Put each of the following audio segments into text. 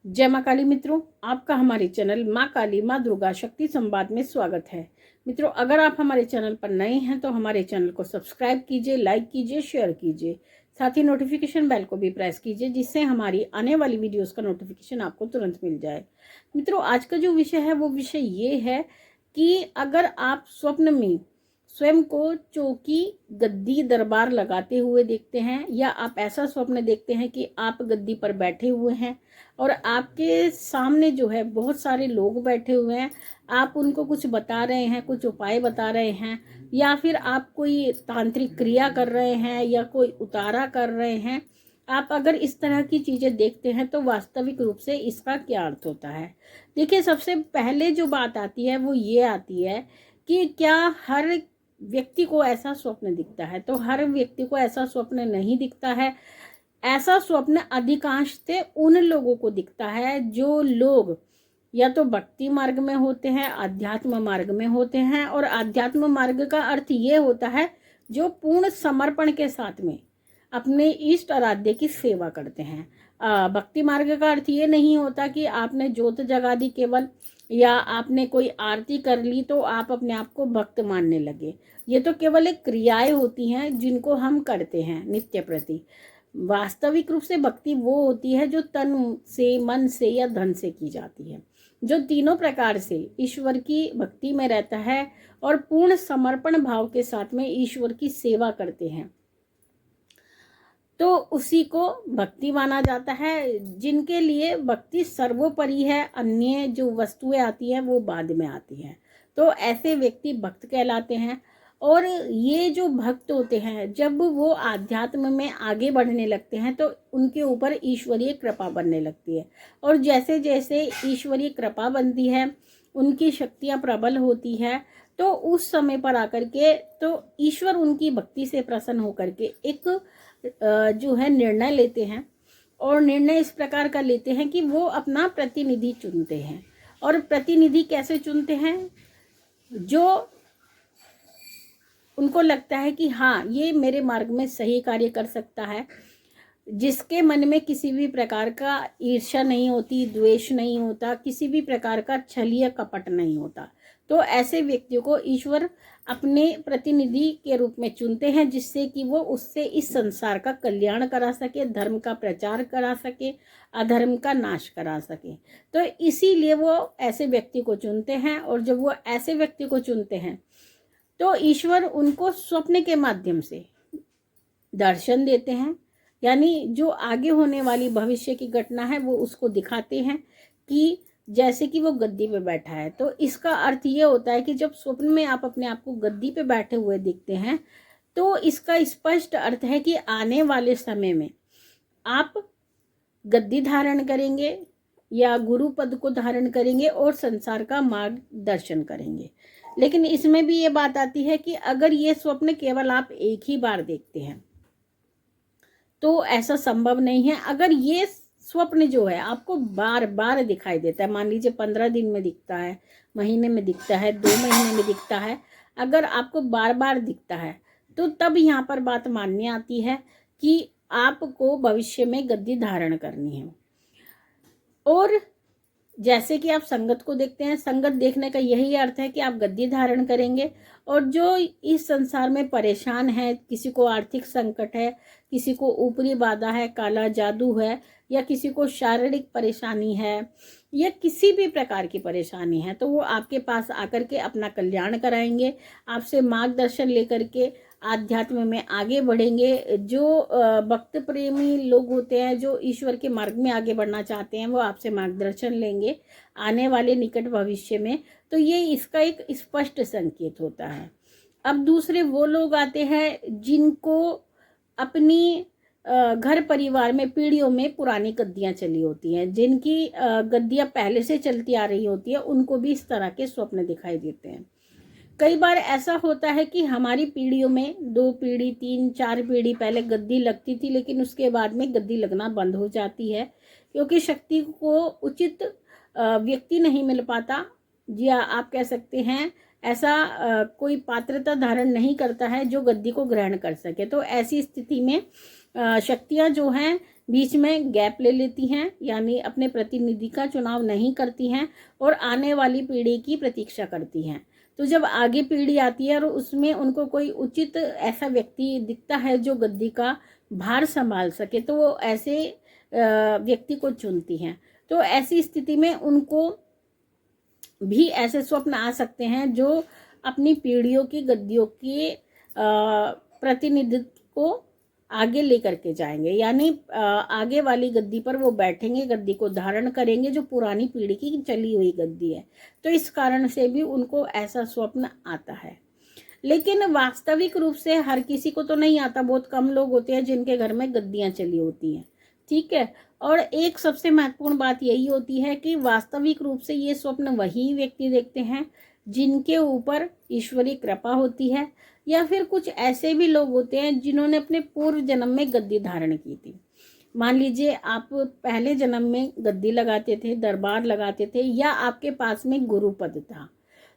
जय माँ काली मित्रों, आपका हमारे चैनल माँ काली माँ दुर्गा शक्ति संवाद में स्वागत है। मित्रों, अगर आप हमारे चैनल पर नए हैं तो हमारे चैनल को सब्सक्राइब कीजिए, लाइक कीजिए, शेयर कीजिए। साथ ही नोटिफिकेशन बेल को भी प्रेस कीजिए, जिससे हमारी आने वाली वीडियोस का नोटिफिकेशन आपको तुरंत मिल जाए। मित्रों, आज का जो विषय है वो विषय ये है कि अगर आप स्वप्न में स्वयं को चौकी, गद्दी, दरबार लगाते हुए देखते हैं, या आप ऐसा स्वप्न देखते हैं कि आप गद्दी पर बैठे हुए हैं और आपके सामने जो है बहुत सारे लोग बैठे हुए हैं, आप उनको कुछ बता रहे हैं, कुछ उपाय बता रहे हैं, या फिर आप कोई तांत्रिक क्रिया कर रहे हैं या कोई उतारा कर रहे हैं। आप अगर इस तरह की चीज़ें देखते हैं तो वास्तविक रूप से इसका क्या अर्थ होता है। देखिए, सबसे पहले जो बात आती है वो ये आती है कि क्या हर व्यक्ति को ऐसा स्वप्न दिखता है? तो हर व्यक्ति को ऐसा स्वप्न नहीं दिखता है। ऐसा स्वप्न अधिकांशतः उन लोगों को दिखता है जो लोग या तो भक्ति मार्ग में होते हैं, अध्यात्म मार्ग में होते हैं। और अध्यात्म मार्ग का अर्थ ये होता है जो पूर्ण समर्पण के साथ में अपने इष्ट आराध्य की सेवा करते हैं। भक्ति मार्ग का अर्थ ये नहीं होता कि आपने ज्योत जगा दी केवल, या आपने कोई आरती कर ली तो आप अपने आप को भक्त मानने लगे। ये तो केवल एक क्रियाएं होती हैं जिनको हम करते हैं नित्य प्रति। वास्तविक रूप से भक्ति वो होती है जो तन से, मन से या धन से की जाती है, जो तीनों प्रकार से ईश्वर की भक्ति में रहता है और पूर्ण समर्पण भाव के साथ में ईश्वर की सेवा करते हैं, तो उसी को भक्ति माना जाता है। जिनके लिए भक्ति सर्वोपरि है, अन्य जो वस्तुएं आती हैं वो बाद में आती हैं, तो ऐसे व्यक्ति भक्त कहलाते हैं। और ये जो भक्त होते हैं, जब वो आध्यात्म में आगे बढ़ने लगते हैं तो उनके ऊपर ईश्वरीय कृपा बनने लगती है, और जैसे जैसे ईश्वरीय कृपा बनती है, उनकी शक्तियाँ प्रबल होती है, तो उस समय पर आकर के तो ईश्वर उनकी भक्ति से प्रसन्न होकर के एक जो है निर्णय लेते हैं। और निर्णय इस प्रकार का लेते हैं कि वो अपना प्रतिनिधि चुनते हैं। और प्रतिनिधि कैसे चुनते हैं? जो उनको लगता है कि हाँ, ये मेरे मार्ग में सही कार्य कर सकता है, जिसके मन में किसी भी प्रकार का ईर्ष्या नहीं होती, द्वेष नहीं होता, किसी भी प्रकार का छल या कपट नहीं होता, तो ऐसे व्यक्तियों को ईश्वर अपने प्रतिनिधि के रूप में चुनते हैं, जिससे कि वो उससे इस संसार का कल्याण करा सके, धर्म का प्रचार करा सके, अधर्म का नाश करा सके। तो इसीलिए वो ऐसे व्यक्ति को चुनते हैं। और जब वो ऐसे व्यक्ति को चुनते हैं तो ईश्वर उनको स्वप्न के माध्यम से दर्शन देते हैं, यानी जो आगे होने वाली भविष्य की घटना है वो उसको दिखाते हैं, कि जैसे कि वो गद्दी पे बैठा है। तो इसका अर्थ ये होता है कि जब स्वप्न में आप अपने आप को गद्दी पे बैठे हुए दिखते हैं तो इसका स्पष्ट अर्थ है कि आने वाले समय में आप गद्दी धारण करेंगे या गुरु पद को धारण करेंगे और संसार का मार्गदर्शन करेंगे। लेकिन इसमें भी ये बात आती है कि अगर ये स्वप्न केवल आप एक ही बार देखते हैं तो ऐसा संभव नहीं है। अगर ये स्वप्न जो है आपको बार बार दिखाई देता है, मान लीजिए 15 दिन में दिखता है, महीने में दिखता है, 2 महीने में दिखता है, अगर आपको बार बार दिखता है तो तब यहाँ पर बात माननी आती है कि आपको भविष्य में गद्दी धारण करनी है। और जैसे कि आप संगत को देखते हैं, संगत देखने का यही अर्थ है कि आप गद्दी धारण करेंगे। और जो इस संसार में परेशान है, किसी को आर्थिक संकट है, किसी को ऊपरी बाधा है, काला जादू है, या किसी को शारीरिक परेशानी है, या किसी भी प्रकार की परेशानी है, तो वो आपके पास आकर के अपना कल्याण कराएंगे, आपसे मार्गदर्शन लेकर के आध्यात्म में आगे बढ़ेंगे। जो भक्त प्रेमी लोग होते हैं, जो ईश्वर के मार्ग में आगे बढ़ना चाहते हैं, वो आपसे मार्गदर्शन लेंगे आने वाले निकट भविष्य में। तो ये इसका एक स्पष्ट संकेत होता है। अब दूसरे वो लोग आते हैं जिनको अपनी घर परिवार में पीढ़ियों में पुरानी गद्दियाँ चली होती हैं, जिनकी गद्दियाँ पहले से चलती आ रही होती है, उनको भी इस तरह के स्वप्न दिखाई देते हैं। कई बार ऐसा होता है कि हमारी पीढ़ियों में 2 पीढ़ी, 3, 4 पीढ़ी पहले गद्दी लगती थी, लेकिन उसके बाद में गद्दी लगना बंद हो जाती है, क्योंकि शक्ति को उचित व्यक्ति नहीं मिल पाता, या आप कह सकते हैं ऐसा कोई पात्रता धारण नहीं करता है जो गद्दी को ग्रहण कर सके। तो ऐसी स्थिति में शक्तियाँ जो हैं बीच में गैप ले लेती हैं, यानी अपने प्रतिनिधि का चुनाव नहीं करती हैं और आने वाली पीढ़ी की प्रतीक्षा करती हैं। तो जब आगे पीढ़ी आती है और उसमें उनको कोई उचित ऐसा व्यक्ति दिखता है जो गद्दी का भार संभाल सके, तो वो ऐसे व्यक्ति को चुनती हैं। तो ऐसी स्थिति में उनको भी ऐसे स्वप्न आ सकते हैं जो अपनी पीढ़ियों की गद्दियों के प्रतिनिधित्व को आगे लेकर के जाएंगे, यानी आगे वाली गद्दी पर वो बैठेंगे, गद्दी को धारण करेंगे जो पुरानी पीढ़ी की चली हुई गद्दी है। तो इस कारण से भी उनको ऐसा स्वप्न आता है। लेकिन वास्तविक रूप से हर किसी को तो नहीं आता, बहुत कम लोग होते हैं जिनके घर में गद्दियाँ चली होती हैं, ठीक है। और एक सबसे महत्वपूर्ण बात यही होती है कि वास्तविक रूप से ये स्वप्न वही व्यक्ति देखते हैं जिनके ऊपर ईश्वरीय कृपा होती है, या फिर कुछ ऐसे भी लोग होते हैं जिन्होंने अपने पूर्व जन्म में गद्दी धारण की थी। मान लीजिए आप पहले जन्म में गद्दी लगाते थे, दरबार लगाते थे, या आपके पास में गुरु पद था।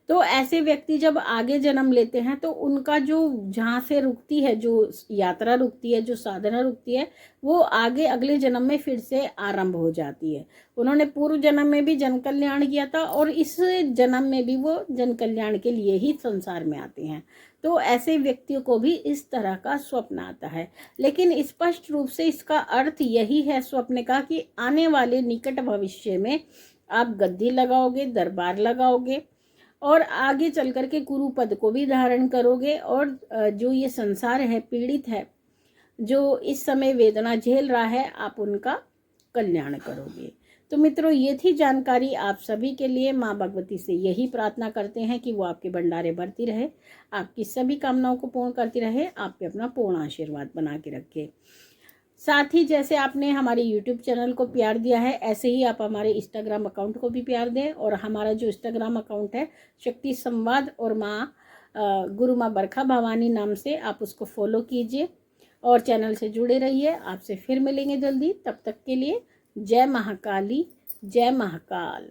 तो ऐसे व्यक्ति जब आगे जन्म लेते हैं तो उनका जो जहाँ से रुकती है, जो यात्रा रुकती है, जो साधना रुकती है, वो आगे अगले जन्म में फिर से आरंभ हो जाती है। उन्होंने पूर्व जन्म में भी जन कल्याण किया था और इस जन्म में भी वो जन कल्याण के लिए ही संसार में आते हैं। तो ऐसे व्यक्तियों को भी इस तरह का स्वप्न आता है। लेकिन स्पष्ट रूप से इसका अर्थ यही है स्वप्न का कि आने वाले निकट भविष्य में आप गद्दी लगाओगे, दरबार लगाओगे और आगे चल कर के गुरु पद को भी धारण करोगे, और जो ये संसार है, पीड़ित है, जो इस समय वेदना झेल रहा है, आप उनका कल्याण करोगे। तो मित्रों, ये थी जानकारी आप सभी के लिए। माँ भगवती से यही प्रार्थना करते हैं कि वो आपके भंडारे भरती रहे, आपकी सभी कामनाओं को पूर्ण करती रहे, आप पे अपना पूर्ण आशीर्वाद बना के रखे। साथ ही जैसे आपने हमारे YouTube चैनल को प्यार दिया है, ऐसे ही आप हमारे Instagram अकाउंट को भी प्यार दें। और हमारा जो Instagram अकाउंट है शक्ति संवाद और माँ गुरु माँ बरखा भवानी नाम से, आप उसको फॉलो कीजिए और चैनल से जुड़े रहिए। आपसे फिर मिलेंगे जल्दी, तब तक के लिए जय महाकाली, जय महाकाल।